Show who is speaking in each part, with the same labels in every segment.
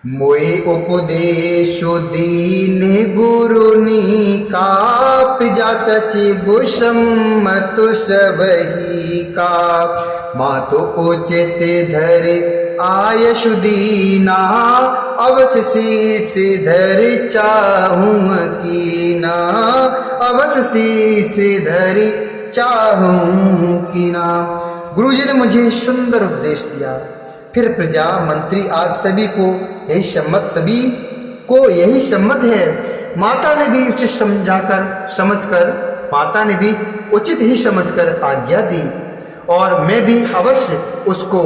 Speaker 1: मोए उपदेशो दीन गुरुनी का प्रजा सचिव सम्मत सबही का। मातो उचित धर आयशु दीना अवश्य शीस धर चाहूँ कीना। अवश्य शीस धर चाहूँ कीना। गुरुजी ने मुझे सुंदर उपदेश दिया। फिर प्रजा मंत्री आज सभी को यही सम्मत, सभी को यही सम्मत है। माता ने भी उचित समझकर माता ने भी उचित ही समझकर आज्ञा दी और मैं भी अवश्य उसको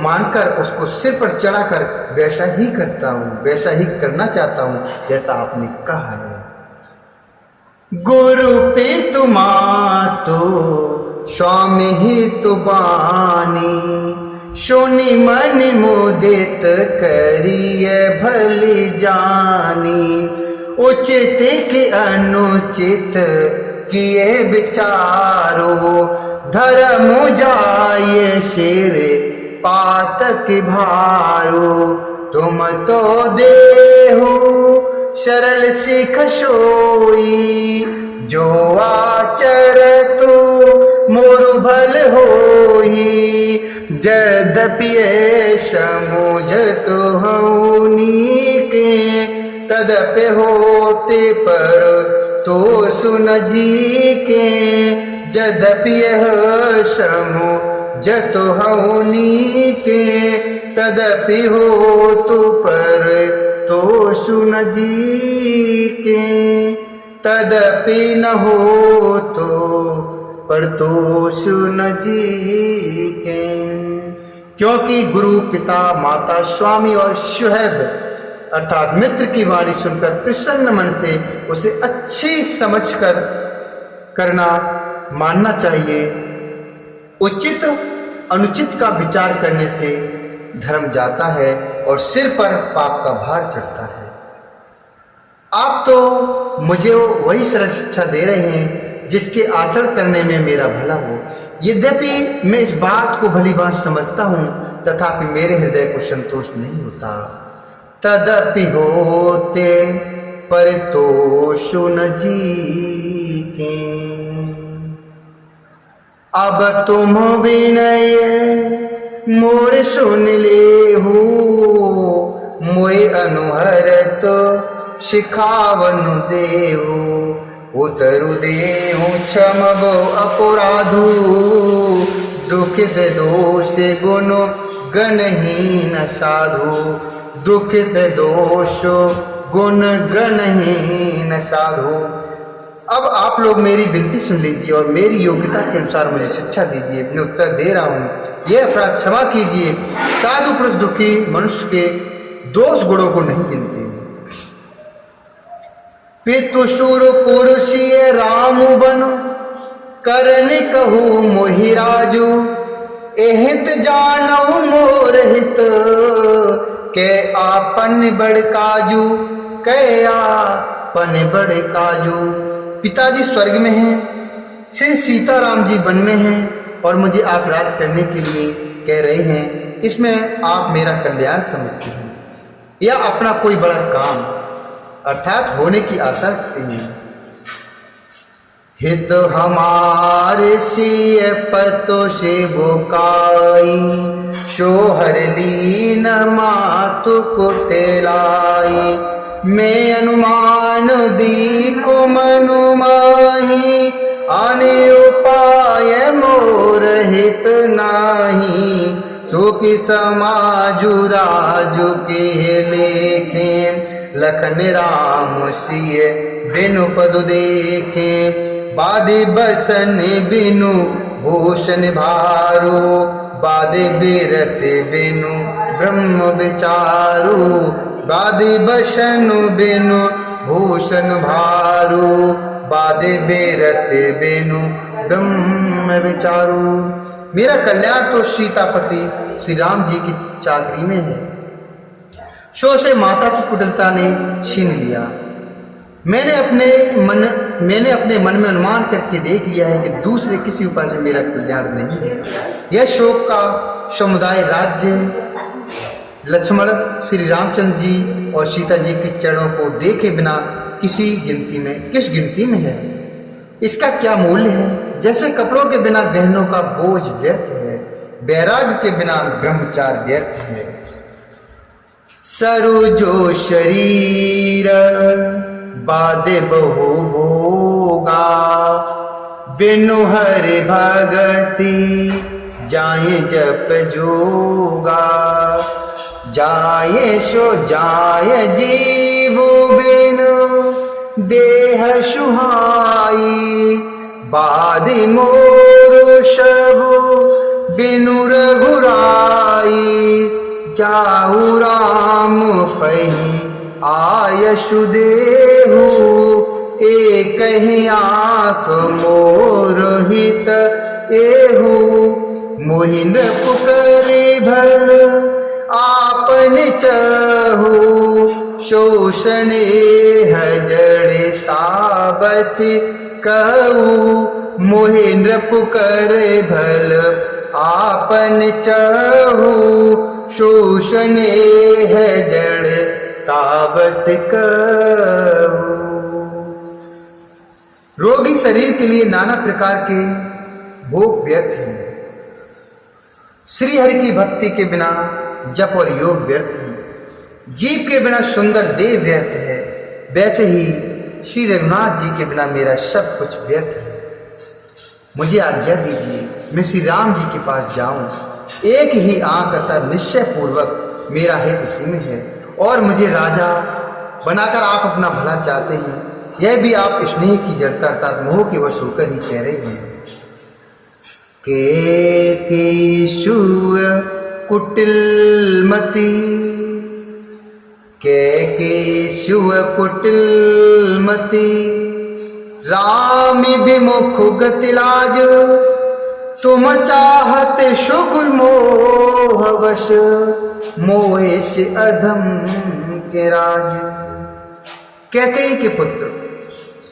Speaker 1: मानकर उसको सिर पर चढ़ाकर वैसा ही करता हूँ, वैसा ही करना चाहता हूँ जैसा आपने कहा है। गुरु पितु मातु स्वामी हितु बानी। सुनि मन मुदित करिए भली जानी। उचित के अनुचित किए विचारो। धर्म जाये सिर पातक भारो। तुम तो देहो सरल सिख सोई। जो आचर तो मोरु भल होई। यद्यपि समझत हऊनी के तदपि होते पर तो सुन जी के। यद्यपि समझत हऊनी के तदपि हो तो पर तो सुन जी के। तदपि न हो तो पर तो सुन जी के। क्योंकि गुरु पिता माता स्वामी और सुहृद अर्थात मित्र की वाणी सुनकर प्रसन्न मन से उसे अच्छी समझकर करना मानना चाहिए। उचित अनुचित का विचार करने से धर्म जाता है और सिर पर पाप का भार चढ़ता है। आप तो मुझे वही सरल शिक्षा दे रहे हैं जिसके आचरण करने में मेरा भला हो। यद्यपि मैं इस बात को भली बात समझता हूँ तथापि मेरे हृदय को संतोष नहीं होता। तदपि होते पर तो सुन जी के। अब तुम विनय मोर सुन ले हो। मोए अनुहरत शिखावनु देहु। उतरु देहु क्षमबो अपराधु। दुखित दोष गुण गणहीन साधु। दुखित दोष गुण गणहीन साधु। अब आप लोग मेरी विनती सुन लीजिए और मेरी योग्यता के अनुसार मुझे शिक्षा दीजिए। मैं उत्तर दे रहा हूँ। यह अपराध क्षमा कीजिए। साधु पुरुष दुखी मनुष्य के दोष गुणों को नहीं गिनते। पितु सुर पुरुषिय राम बन करन कहू मोहि राजू। एहित जानऊ मोर हित के आपन बड़ काजू। के आपन बड़ काजू। पिताजी स्वर्ग में हैं, श्री सीताराम जी वन में हैं और मुझे आप राज करने के लिए कह रहे हैं। इसमें आप मेरा कल्याण समझते हैं या अपना कोई बड़ा काम अर्थात होने की आशा रखते हैं। हित हमारे सिय पतो से बुकाई। सोहर लीन मातु कुटेलाई। मैं अनुमान दीको मनुमाही। आने उपाय मोर हित नाही। सुखी समाजु राजु के लेखे। लखन राम सिय बिनु पदु देखे। बादे बसन बिनु भूषण भारो। बादे बिरत बिनु ब्रह्म विचारो। बादे बसन बिनु भूषण भारो। बादे बिरत बिनु ब्रह्म विचारो। मेरा कल्याण तो सीतापति श्री राम जी की चाकरी में है। शो से माता की कुटिलता ने छीन लिया। मैंने अपने मन में अनुमान करके देख लिया है कि दूसरे किसी उपाय से मेरा कल्याण नहीं है। यह शोक का समुदाय राज्य लक्ष्मण श्री रामचंद्र जी और सीता जी के चरणों को देखे बिना किस गिनती में है? इसका क्या मूल्य है? जैसे कपड़ों के बिना गहनों का बोझ व्यर्थ है, वैराग्य के बिना ब्रह्मचार व्यर्थ है। सरोजो शरीर बादे बहु भोगा, बिनु हरि भगति जाए जप जोगा। जाए सो जाए जीवो बिनु देह सुहाई, बादि मोर सबु बिनु रघुराई। जाऊ राम पही आयसु देहु, एक ही आँख मोरहित एहु। मोहिन पुकरि भल आपन चहु, शोषणे हजड़े ताबस कहू। मोहिन पुकरि भल आपन चहु, शोषणे हजड़ ताबस कहू। रोगी शरीर के लिए नाना प्रकार के भोग व्यर्थ हैं। श्री हरि की भक्ति के बिना जप और योग व्यर्थ है। जीव के बिना सुंदर देह व्यर्थ है। वैसे ही श्री रघुनाथ जी के बिना मेरा सब कुछ व्यर्थ है। मुझे आज्ञा दीजिए, मैं श्री राम जी के पास जाऊं। एक ही आंख अर्थात निश्चय पूर्वक मेरा हित इसी में है, और मुझे राजा बनाकर आप अपना भला चाहते हैं। यह भी आप स्नेह की जड़ता अर्थात मोह के वश होकर ही कह रहे हैं। केशुव कुटिलमती, केशुव कुटिलमती, राम विमुख गति लाज। तुम चाहत शुक्र मोह वश, मोहे से अधम के राज। कैकेयी के पुत्र,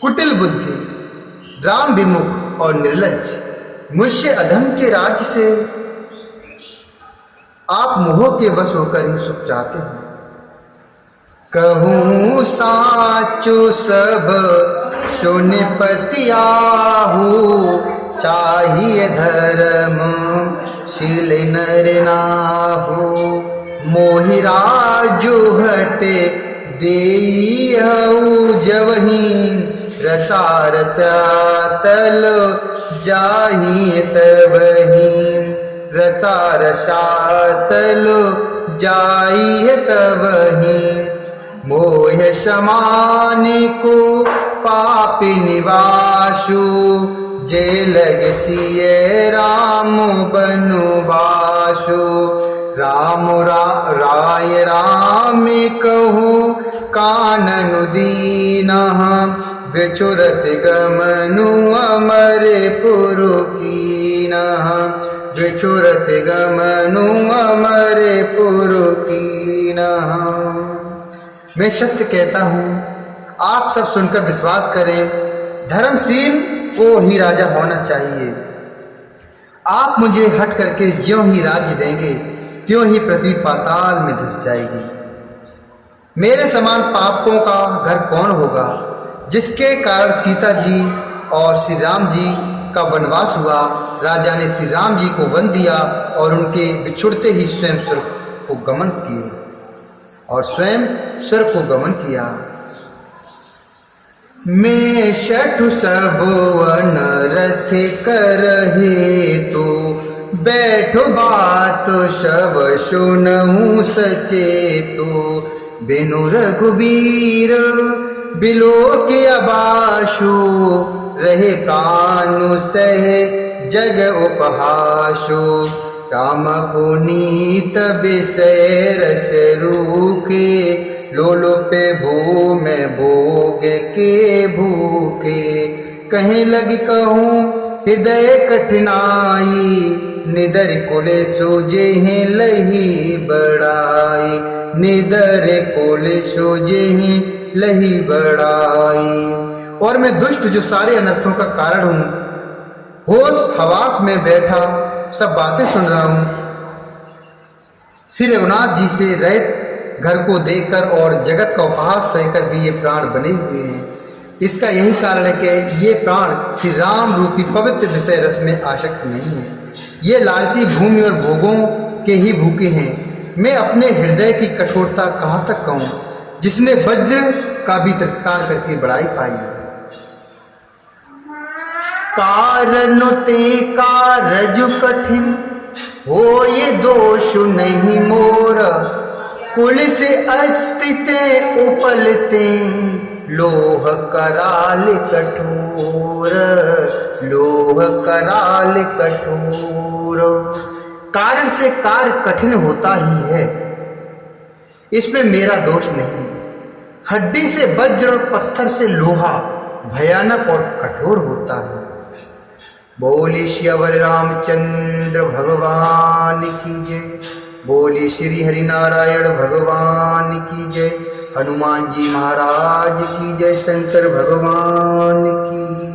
Speaker 1: कुटिल बुद्धि, राम विमुख और निर्लज, मुझसे अधम के राज्य से आप मोह के वश होकर ही सुख चाहते हैं। कहूँ साचो सब सुनिपति आहू, चाहिए धर्म शील नर नाहू। मोहि राजो हटे देहु जवहीं, रसा रसातल जाहि तबहीं। रसा रसातल जाहि तबहीं। मोह समानि को पापी निवासु, जे लग सिय राम बनवासु। राम राय राम कहूँ कानन दीनः, बिचुरत गमनु अमर पुरुकीनः। बिचुरत गमनु अमर पुरुकीनः। मैं सत्य कहता हूँ, आप सब सुनकर विश्वास करें। धर्मशील को ही राजा होना चाहिए। आप मुझे हट करके ज्यों ही राज्य देंगे, त्यों ही पृथ्वी पाताल में धस जाएगी। मेरे समान पापों का घर कौन होगा, जिसके कारण सीता जी और श्री राम जी का वनवास हुआ। राजा ने श्री राम जी को वन दिया और उनके बिछुड़ते ही स्वयं स्वर्ग को गमन किए और स्वयं स्वर्ग को गमन किया। मैं शठु सब अनरथ करहे तो, बैठो बात सब सुनहु सचेतु। बिनु रघुबीर बिलोक अबासु, रहे प्राणु सहे जग उपहासु। राम पुनीत विषय रस रूखे, लोलुपे भूम भोग के भूखे। कहीं लग कहूँ हृदय कठिनाई, निदर कुले सोजे हैं लही बड़ाई। निदर कुले सोजे हैं लही बड़ाई। और मैं दुष्ट जो सारे अनर्थों का कारण हूँ, होश हवास में बैठा सब बातें सुन रहा हूँ। श्री रघुनाथ जी से रहित घर को देखकर और जगत का उपहास सहकर भी ये प्राण बने हुए हैं। इसका यही कारण है कि ये प्राण श्री राम रूपी पवित्र विषय रस में आसक्त नहीं है। ये लालची भूमि और भोगों के ही भूखे हैं। मैं अपने हृदय की कठोरता कहाँ तक कहूँ, जिसने वज्र का भी तिरस्कार करके बड़ाई पाई। कारण ते कारज कठिन हो ये दोष नहीं मोर, कुल से अस्तिते उपलते लोह कराल कठोर, लोह कराल कठोर। कारण से कार्य कठिन होता ही है, इसमें मेरा दोष नहीं। हड्डी से वज्र और पत्थर से लोहा भयानक और कठोर होता है। बोली श्यावर रामचंद्र भगवान की जय। बोली श्री हरिनारायण भगवान की जय। हनुमान जी महाराज की जय। शंकर भगवान की